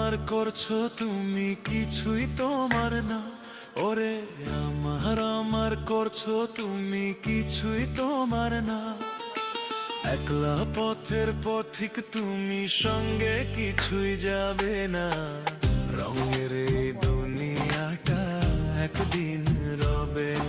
আমার করছো তুমি কিছুই তোমার না। ওরে আমার করছো তুমি কিছুই তোমার না। একলা পথের পথিক তুমি, সঙ্গে কিছুই যাবে না। রঙের এই দুনিয়াটা একদিন রবে না।